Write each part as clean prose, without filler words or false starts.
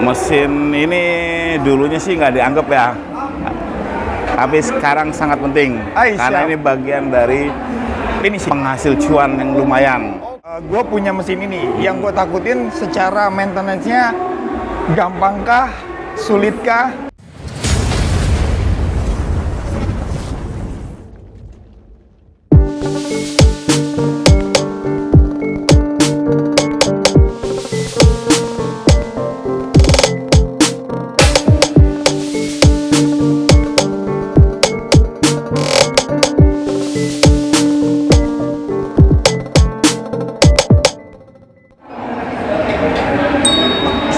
Mesin ini dulunya sih nggak dianggap ya, tapi sekarang sangat penting karena ini bagian dari ini sih penghasil cuan yang lumayan. Gue punya mesin ini, yang gue takutin secara maintenance-nya gampangkah, sulitkah?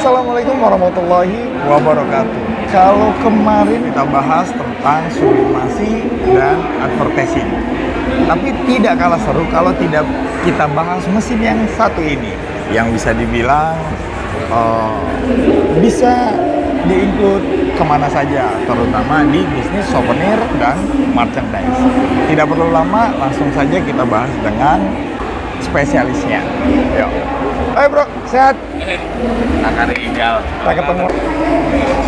Assalamualaikum warahmatullahi wabarakatuh. Kalau kemarin kita bahas tentang sublimasi dan advertising, tapi tidak kalah seru kalau tidak kita bahas mesin yang satu ini, yang bisa dibilang bisa di-include kemana saja, terutama di bisnis souvenir dan merchandise. Tidak perlu lama, langsung saja kita bahas dengan spesialisnya. Yuk. Hai bro, sehat? Hari ideal. Kita ketemu.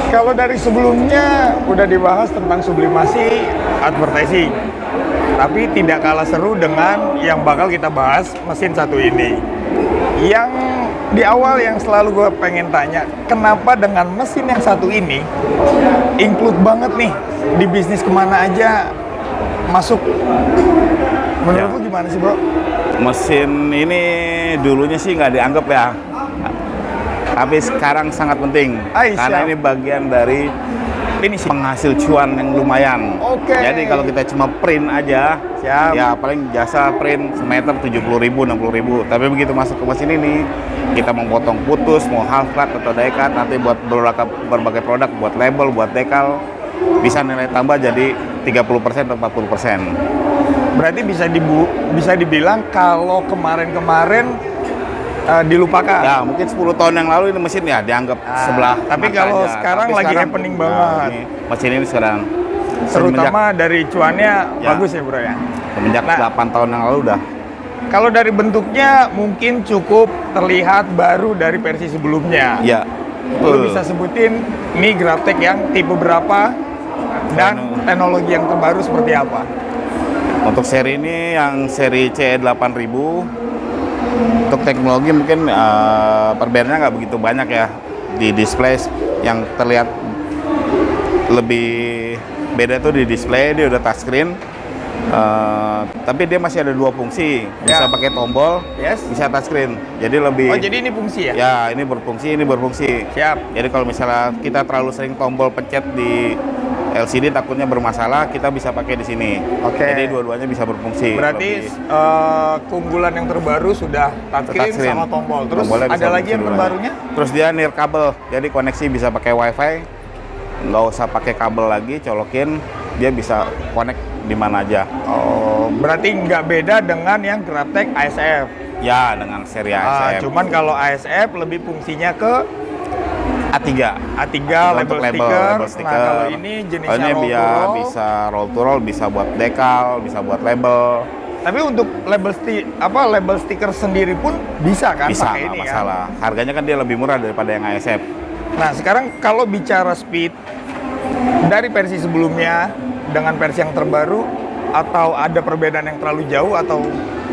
Kalau dari sebelumnya udah dibahas tentang sublimasi, advertising, tapi tidak kalah seru dengan yang bakal kita bahas mesin satu ini. Yang di awal yang selalu gue pengen tanya, kenapa dengan mesin yang satu ini include banget nih di bisnis kemana aja masuk? Menurut lu gimana sih bro? Mesin ini dulunya sih nggak dianggap ya, tapi sekarang sangat penting karena ini bagian dari ini sih penghasil cuan yang lumayan. Jadi kalau kita cuma print aja, ya paling jasa print semeter 70.000, 60.000. Tapi begitu masuk ke mesin ini, kita memotong putus, mau half cut atau die cut, nanti buat berbagai produk, buat label, buat dekal, bisa nilai tambah jadi 30% atau 40%. Berarti bisa dibilang kalau kemarin-kemarin dilupakan. Ya, mungkin 10 tahun yang lalu ini mesin ya dianggap sebelah. Tapi kalau aja. sekarang lagi happening banget. Mesin ini sekarang terutama dari cuannya bagus ya bro ya. Semenjak 8 tahun yang lalu udah. Kalau dari bentuknya mungkin cukup terlihat baru dari versi sebelumnya. Ya. Lu bisa sebutin ini Graptek yang tipe berapa dan teknologi yang terbaru seperti apa? Untuk seri ini yang seri CE8000, untuk teknologi mungkin perbedaannya nggak begitu banyak ya. Di display yang terlihat lebih beda tuh di display, dia udah touchscreen, tapi dia masih ada dua fungsi, bisa pakai tombol, bisa touchscreen. Jadi lebih. Oh jadi ini fungsi ya? Ya ini berfungsi. Siap. Jadi kalau misalnya kita terlalu sering tombol pencet di LCD takutnya bermasalah, kita bisa pakai di sini. Jadi dua-duanya bisa berfungsi. Berarti keunggulan yang terbaru sudah touchscreen sama tombol. Terus ada lagi yang terbarunya? Terus dia near kabel, jadi koneksi bisa pakai WiFi, nggak usah pakai kabel lagi, colokin, dia bisa connect di mana aja. Oh, berarti nggak beda dengan yang Graptek ASF? Ya, dengan seri ASF. Cuman kalau ASF lebih fungsinya ke A3 label stiker. Nah, kalau ini jenisnya roll to roll. Bisa roll to roll, bisa buat dekal, bisa buat label. Tapi untuk label stiker sendiri pun bisa kan bisa, pakai ini masalah. Kan? Harganya kan dia lebih murah daripada yang ASF. Nah, sekarang kalau bicara speed dari versi sebelumnya dengan versi yang terbaru, atau ada perbedaan yang terlalu jauh atau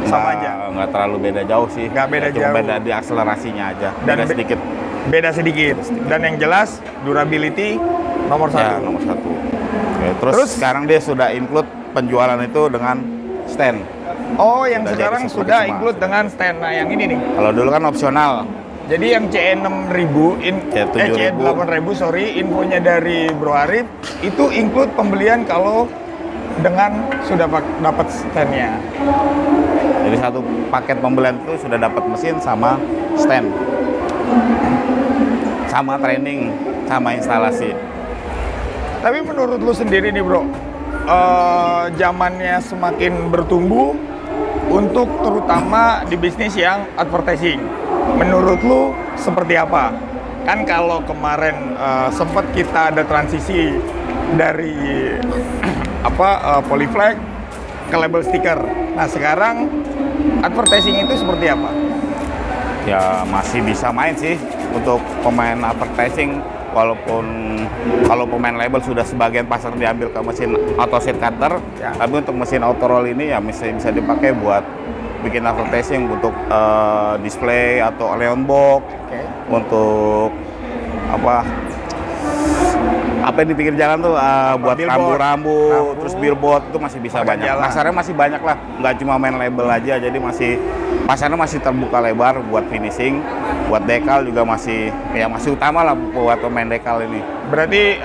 sama aja? Nggak terlalu beda jauh sih. Nggak beda jauh. Cuma beda di akselerasinya aja. Beda sedikit. Dan yang jelas durability nomor satu. Ya, nomor satu. Oke, terus sekarang dia sudah include penjualan itu dengan stand. Oh, yang sekarang sudah include dengan stand. Nah, yang ini nih. Kalau dulu kan opsional. Jadi yang CE6000, CE8000 sorry, infonya dari Bro Arif itu include pembelian kalau dengan sudah dapat standnya. Jadi satu paket pembelian itu sudah dapat mesin sama stand, sama training, sama instalasi. Tapi menurut lu sendiri nih bro, zamannya semakin bertumbuh untuk terutama di bisnis yang advertising. Menurut lu seperti apa? Kan kalau kemarin sempat kita ada transisi dari polyflag ke label stiker. Nah sekarang advertising itu seperti apa? Ya masih bisa main sih, untuk pemain advertising, walaupun kalau pemain label sudah sebagian pasar diambil ke mesin auto seat cutter, tapi untuk mesin auto roll ini ya bisa dipakai buat bikin advertising untuk display atau oleon box, untuk apa yang di pinggir jalan tuh buat rambu-rambu, terus billboard itu masih bisa banyak. Pasarnya masih banyak lah, nggak cuma main label aja, jadi pasarnya masih terbuka lebar buat finishing, buat dekal juga masih utama lah buat pemain dekal ini. Berarti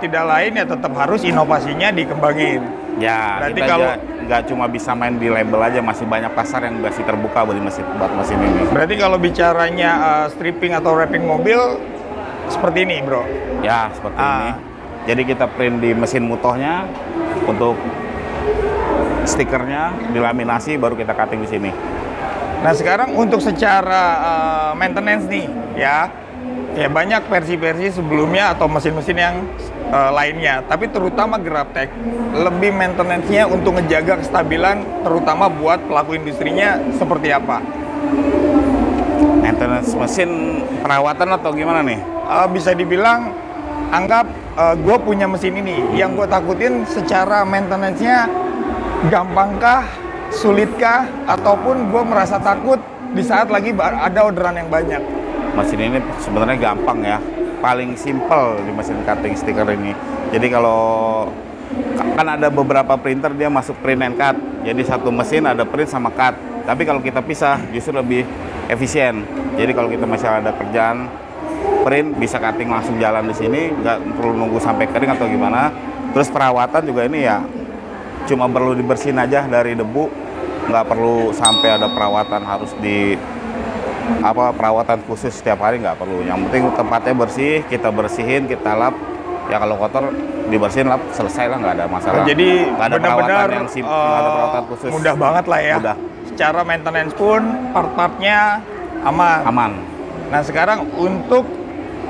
tidak lain ya tetap harus inovasinya dikembangin. Ya, berarti kita kalau nggak cuma bisa main di label aja, masih banyak pasar yang masih terbuka buat mesin ini. Berarti kalau bicaranya stripping atau wrapping mobil seperti ini, bro? Ya, seperti ini. Jadi kita print di mesin mutohnya, untuk stikernya dilaminasi, baru kita cutting di sini. Nah, sekarang untuk secara maintenance nih, ya banyak versi-versi sebelumnya atau mesin-mesin yang lainnya, tapi terutama Grabtech lebih maintenance-nya untuk ngejaga kestabilan, terutama buat pelaku industrinya seperti apa? Maintenance mesin perawatan atau gimana nih? Bisa dibilang, anggap gue punya mesin ini, yang gue takutin secara maintenance-nya gampangkah, sulitkah, ataupun gue merasa takut di saat lagi ada orderan yang banyak. Mesin ini sebenarnya gampang ya, paling simple di mesin cutting stiker ini. Jadi kalau kan ada beberapa printer dia masuk print and cut, jadi satu mesin ada print sama cut. Tapi kalau kita pisah justru lebih efisien. Jadi kalau kita masih ada kerjaan print, bisa cutting langsung jalan di sini, nggak perlu nunggu sampai kering atau gimana. Terus perawatan juga ini ya cuma perlu dibersihin aja dari debu, nggak perlu sampai ada perawatan harus perawatan khusus setiap hari, nggak perlu. Yang penting tempatnya bersih, kita bersihin, kita lap. Ya kalau kotor dibersihin, lap, selesai lah, nggak ada masalah. Jadi nggak ada benar-benar perawatan nggak ada perawatan khusus. Mudah banget lah ya. Mudah. Secara maintenance pun part-partnya aman. Nah, sekarang untuk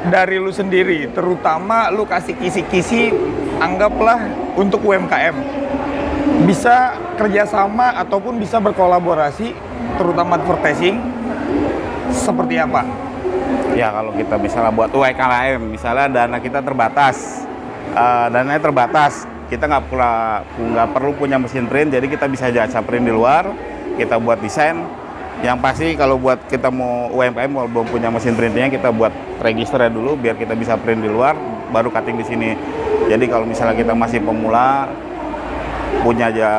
dari lu sendiri, terutama lu kasih kisi-kisi, anggaplah untuk UMKM, bisa kerjasama ataupun bisa berkolaborasi, terutama advertising, seperti apa? Ya kalau kita misalnya buat UMKM, misalnya dana kita terbatas, dananya terbatas, kita nggak perlu punya mesin print, jadi kita bisa jasa print di luar, kita buat desain. Yang pasti kalau buat kita mau UMKM, kalau belum punya mesin printingnya, kita buat registernya dulu biar kita bisa print di luar, baru cutting di sini. Jadi kalau misalnya kita masih pemula, punya aja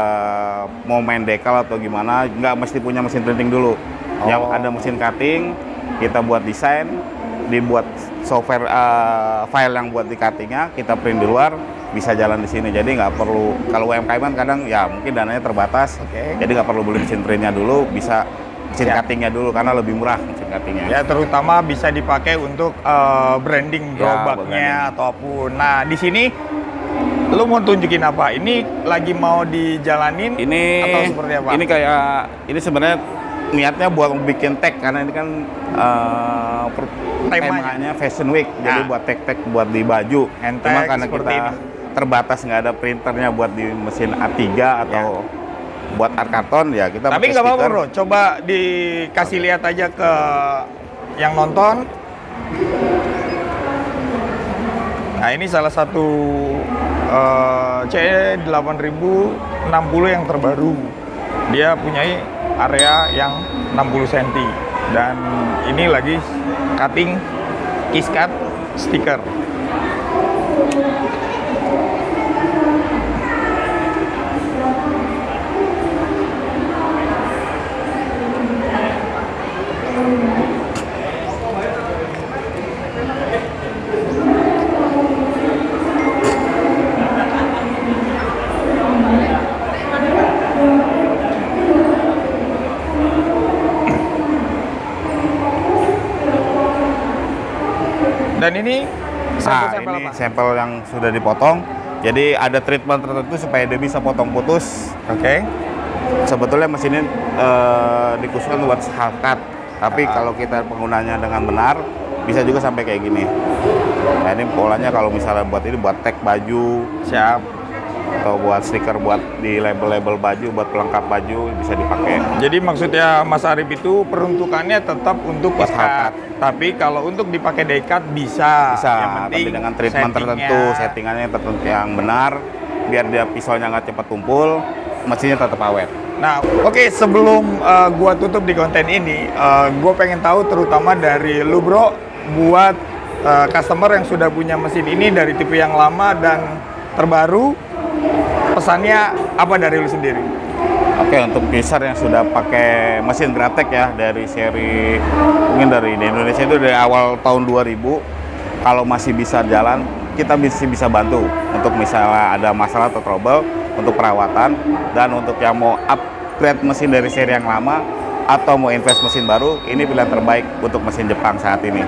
mau main dekal atau gimana, nggak mesti punya mesin printing dulu. Yang ada mesin cutting, kita buat desain, dibuat software file yang buat di cuttingnya, kita print di luar, bisa jalan di sini. Jadi nggak perlu, kalau UMKM kan kadang ya mungkin dananya terbatas, jadi nggak perlu beli mesin printnya dulu, bisa mesin cuttingnya dulu karena lebih murah mesin cuttingnya. Ya, terutama bisa dipakai untuk branding gerobaknya ataupun. Nah, di sini lu mau tunjukin apa? Ini lagi mau dijalanin atau seperti apa? Ini sebenarnya niatnya buat bikin tag, karena ini kan temanya Fashion Week, jadi buat tag buat di baju. Cuma karena kita terbatas, nggak ada printernya buat di mesin A3 atau buat art karton, ya kita. Tapi nggak apa-apa, bro. Coba dikasih lihat aja ke yang nonton. Nah, ini salah satu C8060 yang terbaru. Dia punya area yang 60 cm. Dan ini lagi cutting kiss cut stiker. Dan ini sampel yang sudah dipotong. Jadi ada treatment tertentu supaya dia bisa potong putus. Oke. Sebetulnya mesin ini dikhususkan buat half cut. Tapi kalau kita penggunanya dengan benar, bisa juga sampai kayak gini. Nah, ini polanya kalau misalnya buat tag baju. Siap. atau buat stiker, buat di label-label baju, buat pelengkap baju bisa dipakai. Jadi maksudnya Mas Arif itu peruntukannya tetap untuk Buat ikat. hard. Tapi kalau untuk dipakai dekat bisa. Bisa, Yang penting tapi dengan treatment settingnya. tertentu, settingannya tertentu yang benar, biar dia pisaunya nggak cepat tumpul, mesinnya tetap awet. Nah, oke, sebelum gua tutup di konten ini, gua pengen tahu terutama dari lu bro, buat customer yang sudah punya mesin ini dari tipe yang lama dan terbaru, pesannya apa dari lu sendiri? Oke, untuk user yang sudah pakai mesin Gratek ya, dari seri, mungkin dari di Indonesia itu dari awal tahun 2000, kalau masih bisa jalan, kita bisa bantu untuk misalnya ada masalah atau trouble, untuk perawatan, dan untuk yang mau upgrade mesin dari seri yang lama, atau mau invest mesin baru, ini pilihan terbaik untuk mesin Jepang saat ini.